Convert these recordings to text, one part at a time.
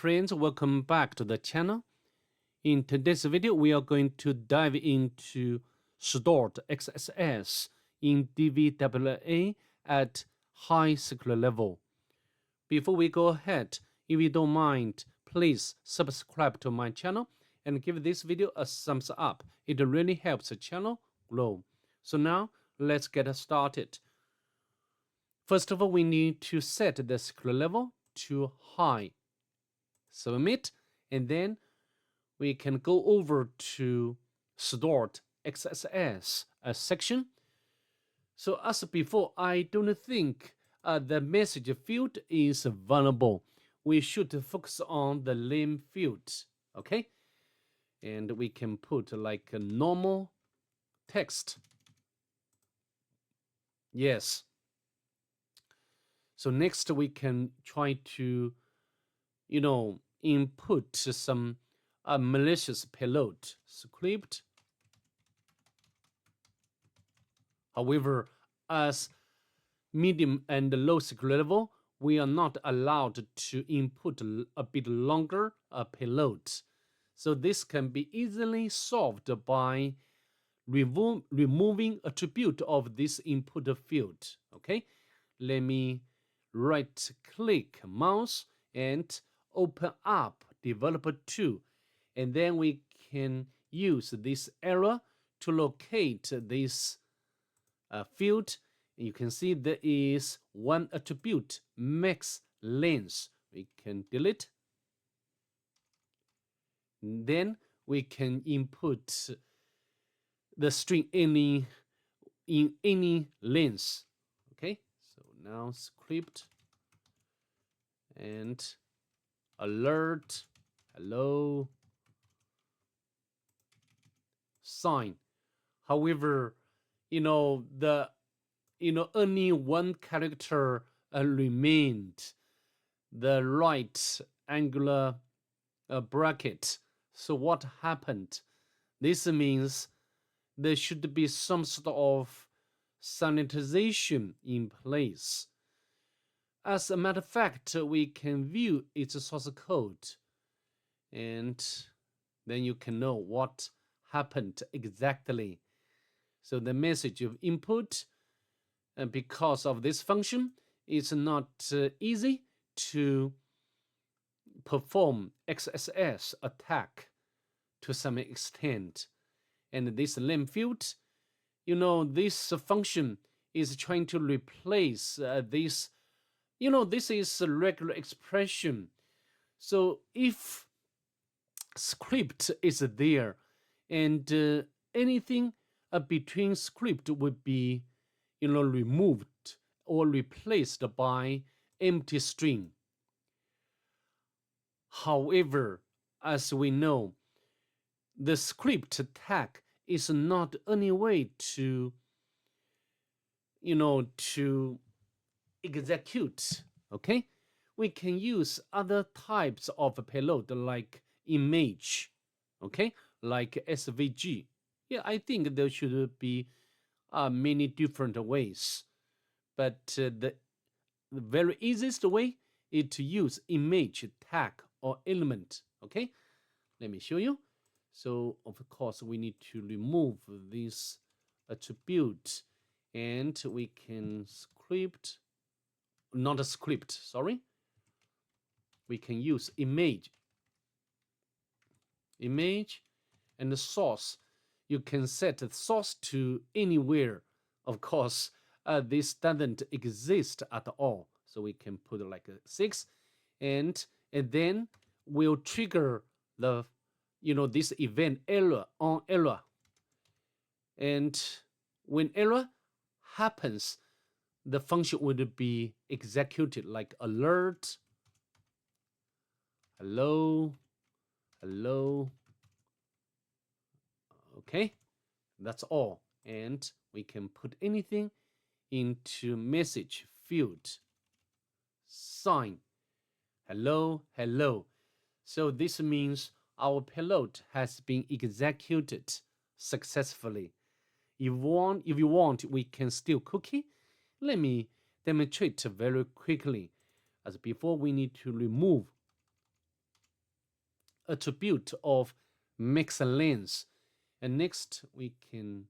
Friends, welcome back to the channel. In today's video, we are going to dive into stored XSS in DVWA at high secret level. Before we go ahead, if you don't mind, please subscribe to my channel and give this video a thumbs up. It really helps the channel grow. So now, let's get started. First of all, we need to set the secret level to high. Submit, and then we can go over to stored XSS section. So as before, I don't think the message field is vulnerable. We should focus on the name field, okay? And we can put like a normal text. Yes. So next we can try to, input some malicious payload script. However, as medium and low secret level, we are not allowed to input a bit longer payloads. So this can be easily solved by removing attribute of this input field. Okay, let me right click mouse and open up developer 2, and then we can use this arrow to locate this field. You can see there is one attribute, max length. We can delete. Then we can input the string in any length. Okay, so now script and alert, hello, sign. However, only one character remained, the right angular bracket. So what happened? This means there should be some sort of sanitization in place. As a matter of fact, we can view its source code, and then you can know what happened exactly. So the message of input, and because of this function, it's not easy to perform XSS attack to some extent. And this name field, this function is trying to replace this. This is a regular expression. So if script is there, and anything between script would be, removed or replaced by empty string. However, as we know, the script tag is not any way to, to execute. Okay, we can use other types of payload like image, okay, like SVG. Yeah, I think there should be many different ways, but the very easiest way is to use image tag or element. Okay, let me show you. So of course we need to remove this attribute, and we can script, not a script, sorry. We can use image and the source. You can set the source to anywhere. Of course, this doesn't exist at all. So we can put like a 6, and then we'll trigger the, this event error on error. And when error happens, the function would be executed like alert, hello, hello. Okay, that's all. And we can put anything into message field. Sign, hello, hello. So this means our payload has been executed successfully. If you want, we can steal cookie. Let me demonstrate very quickly. As before, we need to remove attribute of mixed length. And next we can,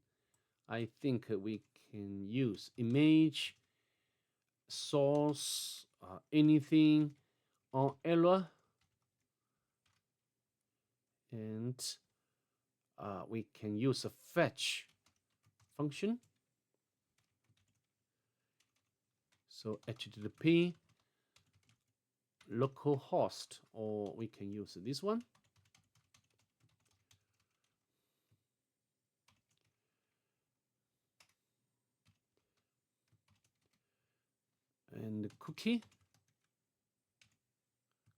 I think we can use image, source, anything on error, and we can use a fetch function. So HTTP localhost, or we can use this one. And cookie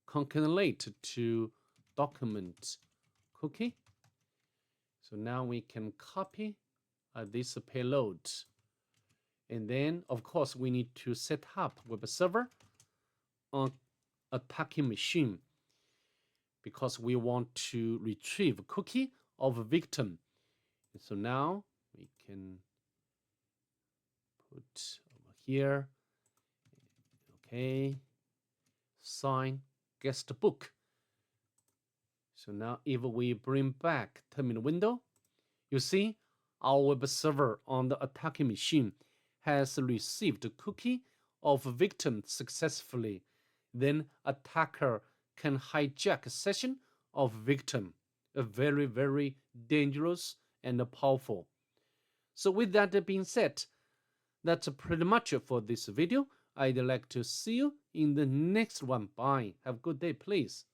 concatenate to document cookie. So now we can copy this payload. And then, of course, we need to set up web server on attacking machine because we want to retrieve cookie of victim. And so now we can put over here, okay, sign guest book. So now if we bring back terminal window, you see our web server on the attacking machine has received cookie of victim successfully. Then attacker can hijack a session of victim. A very, very dangerous and powerful. So with that being said, that's pretty much for this video. I'd like to see you in the next one. Bye. Have a good day, please.